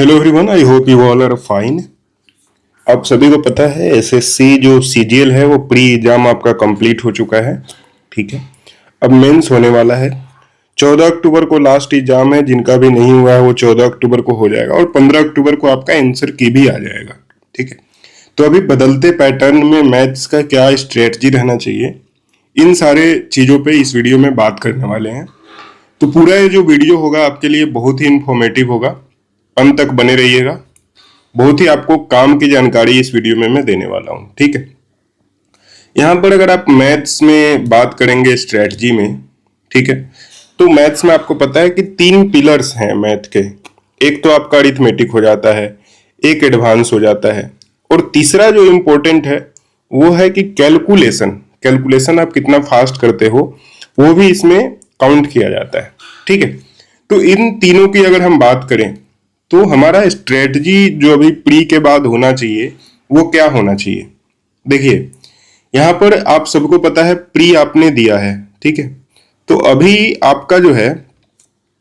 Hello everyone, I hope you all are fine. आप सभी को पता है एसएससी जो सीजीएल है वो प्री एग्जाम आपका कंप्लीट हो चुका है। ठीक है, अब मेंस होने वाला है। 14 अक्टूबर को लास्ट एग्जाम है, जिनका भी नहीं हुआ है वो 14 अक्टूबर को हो जाएगा और 15 अक्टूबर को आपका आंसर की भी आ जाएगा। ठीक है, तो अभी बदलते पैटर्न में मैथ्स का क्या स्ट्रेटजी रहना चाहिए, इन सारे चीज़ों पे इस वीडियो में बात करने वाले हैं। तो पूरा ये जो वीडियो होगा आपके लिए बहुत ही इंफॉर्मेटिव होगा, अंत तक बने रहिएगा। बहुत ही आपको काम की जानकारी इस वीडियो में मैं देने वाला हूं। ठीक है, यहां पर अगर आप मैथ्स में बात करेंगे स्ट्रेटजी में, ठीक है, तो मैथ्स में आपको पता है कि 3 पिलर्स हैं मैथ के। एक तो आपका अरिथमेटिक हो जाता है, एक एडवांस हो जाता है, और तीसरा जो इम्पोर्टेंट है वो है कि कैलकुलेशन। कैलकुलेशन आप कितना फास्ट करते हो वो भी इसमें काउंट किया जाता है। ठीक है, तो इन तीनों की अगर हम बात करें तो हमारा स्ट्रेटजी जो अभी प्री के बाद होना चाहिए वो क्या होना चाहिए। देखिए, यहां पर आप सबको पता है प्री आपने दिया है। ठीक है, तो अभी आपका जो है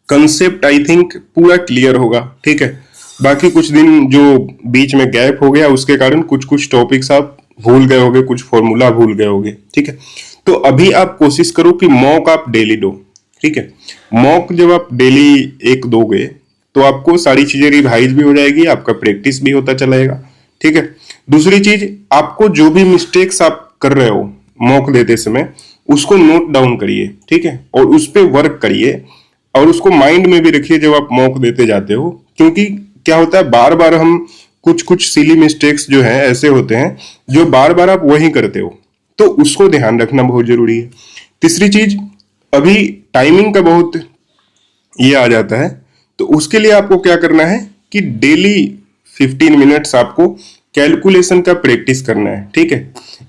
कंसेप्ट आई थिंक पूरा क्लियर होगा। ठीक है, बाकी कुछ दिन जो बीच में गैप हो गया उसके कारण कुछ कुछ टॉपिक्स आप भूल गए होगे, कुछ फॉर्मूला भूल गए होगे। ठीक है, तो अभी आप कोशिश करो कि मॉक आप डेली दो। ठीक है, मॉक जब आप डेली एक दोगे तो आपको सारी चीजें रिवाइज भी हो जाएगी, आपका प्रैक्टिस भी होता चलाएगा। ठीक है, दूसरी चीज, आपको जो भी मिस्टेक्स आप कर रहे हो मॉक देते समय उसको नोट डाउन करिए। ठीक है, और उस पर वर्क करिए और उसको माइंड में भी रखिए जब आप मॉक देते जाते हो, क्योंकि क्या होता है बार बार हम कुछ कुछ सिली मिस्टेक्स जो हैं ऐसे होते हैं जो बार बार आप वही करते हो, तो उसको ध्यान रखना बहुत जरूरी है। तीसरी चीज, अभी टाइमिंग का बहुत ये आ जाता है, तो उसके लिए आपको क्या करना है कि डेली 15 मिनट्स आपको कैलकुलेशन का प्रैक्टिस करना है। ठीक है,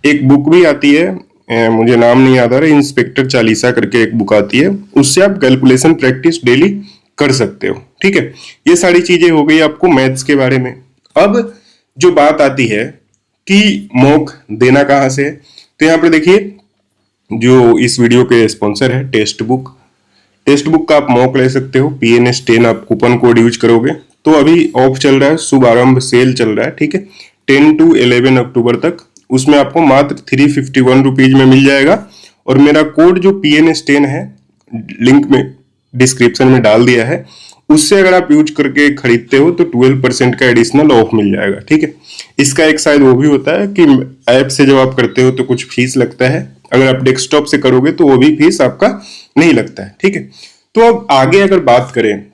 एक बुक भी आती है, मुझे नाम नहीं याद आ रहा, इंस्पेक्टर चालीसा करके एक बुक आती है, उससे आप कैलकुलेशन प्रैक्टिस डेली कर सकते हो। ठीक है, ये सारी चीजें हो गई आपको मैथ्स के बारे में। अब जो बात आती है कि मॉक देना कहाँ से है, तो यहाँ पर देखिए जो इस वीडियो के स्पॉन्सर है टेक्स्ट बुक। टेक्स्ट बुक का आप मॉक ले सकते हो, PNS10 आप कूपन कोड यूज करोगे तो अभी ऑफ चल रहा है, शुभारंभ सेल चल रहा है। ठीक है, 10 to 11 अक्टूबर तक, उसमें आपको मात्र 351 रुपीज में मिल जाएगा। और मेरा कोड जो PNS10 है लिंक में डिस्क्रिप्शन में डाल दिया है, उससे अगर आप यूज करके खरीदते हो तो 12% का एडिशनल ऑफ मिल जाएगा। ठीक है, इसका एक शायद वो भी होता है कि ऐप से जब आप करते हो तो कुछ फीस लगता है, अगर आप डेस्कटॉप से करोगे तो वो भी फीस आपका नहीं लगता है। ठीक है, तो अब आगे अगर बात करें,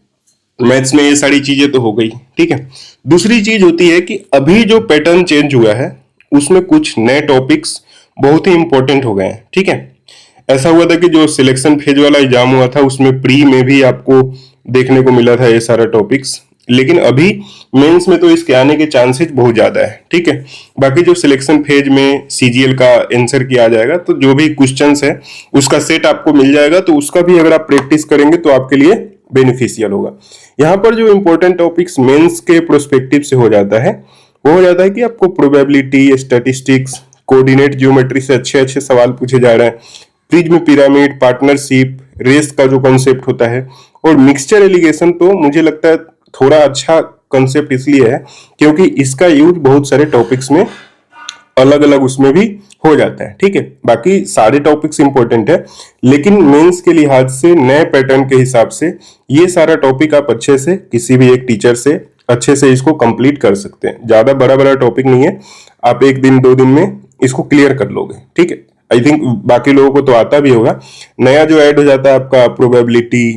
मैथ्स में ये सारी चीजें तो हो गई। ठीक है, दूसरी चीज होती है कि अभी जो पैटर्न चेंज हुआ है उसमें कुछ नए टॉपिक्स बहुत ही इंपॉर्टेंट हो गए हैं। ठीक है, ऐसा हुआ था कि जो सिलेक्शन फेज वाला एग्जाम हुआ था उसमें प्री में भी आपको देखने को मिला था ये सारा टॉपिक्स, लेकिन अभी मेंस में तो इसके आने के चांसेस बहुत ज्यादा है। ठीक है, बाकी जो सिलेक्शन फेज में सीजीएल का आंसर किया जाएगा तो जो भी क्वेश्चंस है उसका सेट आपको मिल जाएगा, तो उसका भी अगर आप प्रैक्टिस करेंगे तो आपके लिए बेनिफिशियल होगा। यहाँ पर जो इंपॉर्टेंट टॉपिक्स मेंस के प्रोस्पेक्टिव से हो जाता है वो हो जाता है कि आपको प्रोबेबिलिटी, स्टैटिस्टिक्स, कोऑर्डिनेट ज्योमेट्री से अच्छे अच्छे सवाल पूछे जा रहे हैं, प्रिज्म पिरामिड, पार्टनरशिप, रेस का जो कॉन्सेप्ट होता है, और मिक्सचर एलिगेशन तो मुझे लगता है थोड़ा अच्छा कॉन्सेप्ट इसलिए है क्योंकि इसका यूज बहुत सारे टॉपिक्स में अलग अलग उसमें भी हो जाता है। ठीक है, बाकी सारे टॉपिक्स इंपॉर्टेंट है, लेकिन मेंस के लिहाज से नए पैटर्न के हिसाब से ये सारा टॉपिक आप अच्छे से किसी भी एक टीचर से अच्छे से इसको कंप्लीट कर सकते हैं। ज्यादा बड़ा बड़ा टॉपिक नहीं है, आप एक दिन 2 दिन में इसको क्लियर कर लोगे। ठीक है, आई थिंक बाकी लोगों को तो आता भी होगा। नया जो ऐड हो जाता है आपका प्रोबेबिलिटी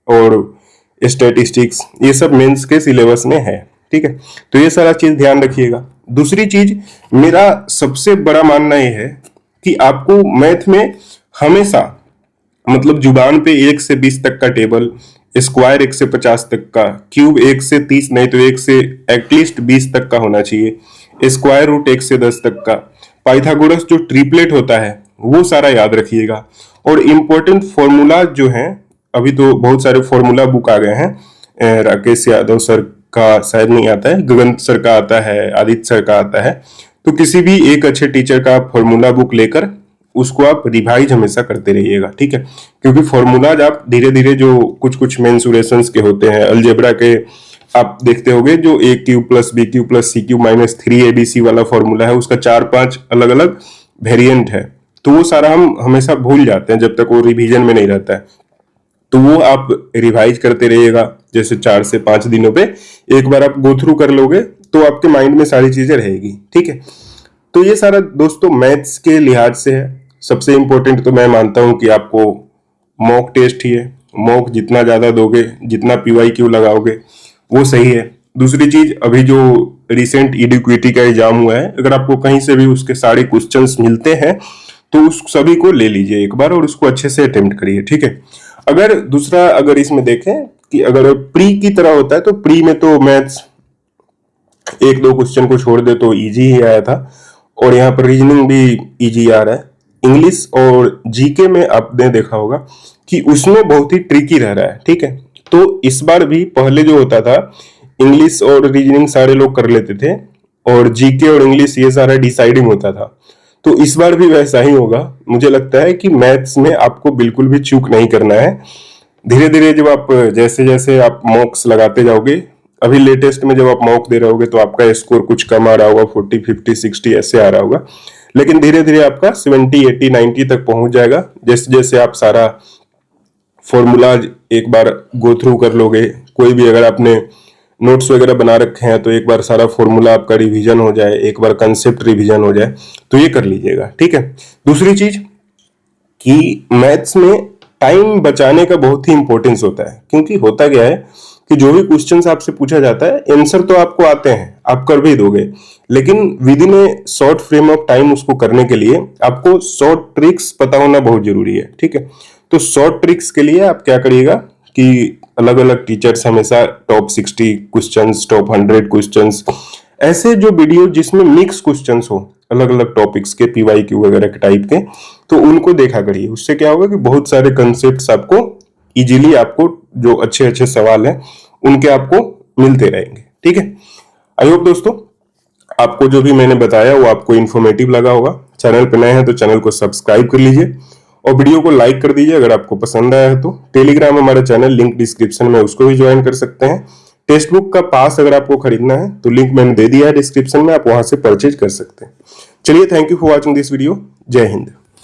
और स्टैटिस्टिक्स, ये सब मेंस के सिलेबस में है। ठीक है, तो ये सारा चीज ध्यान रखिएगा। दूसरी चीज, मेरा सबसे बड़ा मानना यह है कि आपको मैथ में हमेशा मतलब जुबान पे 1 से 20 तक का टेबल, स्क्वायर 1 से 50 तक का, क्यूब 1 से 30 नहीं तो 1 से एटलीस्ट 20 तक का होना चाहिए, स्क्वायर रूट 1 से 10 तक का, पाइथागोरस जो ट्रिपलेट होता है वो सारा याद रखिएगा। और इम्पोर्टेंट फॉर्मूला जो है, अभी तो बहुत सारे फॉर्मूला बुक आ गए हैं, राकेश यादव सर का शायद नहीं आता है, गगन सर का आता है, आदित्य सर का आता है, तो किसी भी एक अच्छे टीचर का फॉर्मूला बुक लेकर उसको आप रिवाइज हमेशा करते रहिएगा। ठीक है, क्योंकि फॉर्मूलाज आप धीरे धीरे जो कुछ कुछ मेंसुरेशंस के होते हैं, अलजेब्रा के आप देखते होगे जो a cube plus b cube plus c cube minus 3abc वाला फॉर्मूला है, उसका 4-5 अलग अलग वेरिएंट है। तो वो सारा हम हमेशा भूल जाते हैं जब तक वो रिवीजन में नहीं रहता है। तो वो आप रिवाइज करते रहिएगा, जैसे 4 से 5 दिनों पे एक बार आप गो थ्रू कर लोगे तो आपके माइंड में सारी चीजें रहेगी। ठीक है, तो ये सारा दोस्तों मैथ्स के लिहाज से है। सबसे इंपॉर्टेंट तो मैं मानता हूं कि आपको मॉक टेस्ट ही है। मॉक जितना ज्यादा दोगे, जितना PYQ लगाओगे वो सही है। दूसरी चीज, अभी जो रिसेंट EDQT का एग्जाम हुआ है, अगर आपको कहीं से भी उसके सारे क्वेश्चंस मिलते हैं तो उस सभी को ले लीजिए एक बार और उसको अच्छे से अटेम्प्ट करिए। ठीक है, अगर दूसरा अगर इसमें देखें कि अगर प्री की तरह होता है तो प्री में तो मैथ्स 1-2 क्वेश्चन को छोड़ दे तो इजी ही आया था, और यहाँ पर रीजनिंग भी इजी आ रहा है। इंग्लिश और जीके में आपने देखा होगा कि उसमें बहुत ही ट्रिकी रह रहा है। ठीक है, तो इस बार भी पहले जो होता था इंग्लिश और रीजनिंग सारे लोग कर लेते थे और जीके और इंग्लिश ये सारा डिसाइडिंग होता था, तो इस बार भी वैसा ही होगा। मुझे लगता है कि मैथ्स में आपको बिल्कुल भी चूक नहीं करना है। धीरे धीरे जब आप जैसे जैसे आप मॉक्स लगाते जाओगे, अभी लेटेस्ट में जब आप मॉक दे रहे होगे तो आपका स्कोर कुछ कम आ रहा होगा, 40 50 60 ऐसे आ रहा होगा, लेकिन धीरे धीरे आपका 70 80 90 तक पहुंच जाएगा जैसे जैसे आप सारा फॉर्मूला एक बार गो थ्रू कर लोगे। कोई भी अगर आपने नोट्स वगैरह बना रखे हैं तो एक बार सारा फॉर्मूला आपका रिवीजन हो जाए, एक बार कंसेप्ट रिवीजन हो जाए, तो ये कर लीजिएगा। ठीक है, दूसरी चीज कि मैथ्स में टाइम बचाने का बहुत ही इंपॉर्टेंस होता है, क्योंकि होता क्या है कि जो भी क्वेश्चंस आपसे पूछा जाता है आंसर तो आपको आते हैं, आप कर भी दोगे, लेकिन with in A short frame of time उसको करने के लिए आपको शॉर्ट ट्रिक्स पता होना बहुत जरूरी है। ठीक है, तो शॉर्ट ट्रिक्स के लिए आप क्या करिएगा कि अलग अलग टीचर्स हमेशा टॉप 60 क्वेश्चंस, टॉप 100 क्वेश्चंस, ऐसे जो वीडियो जिसमें मिक्स क्वेश्चंस हो अलग अलग टॉपिक्स के, PYQ वगैरह के टाइप के, तो उनको देखा करिए। उससे क्या होगा कि बहुत सारे कंसेप्ट्स आपको इजीली, आपको जो अच्छे अच्छे सवाल हैं उनके आपको मिलते रहेंगे। ठीक है, आई होप दोस्तों आपको जो भी मैंने बताया वो आपको इन्फॉर्मेटिव लगा होगा। चैनल पर नए हैं तो चैनल को सब्सक्राइब कर लीजिए और वीडियो को लाइक कर दीजिए अगर आपको पसंद आया है तो। टेलीग्राम हमारा चैनल, लिंक डिस्क्रिप्शन में, उसको भी ज्वाइन कर सकते हैं। टेक्स्ट बुक का पास अगर आपको खरीदना है तो लिंक मैंने दे दिया है डिस्क्रिप्शन में, आप वहां से परचेज कर सकते हैं। चलिए, thank you for watching this video. जय हिंद।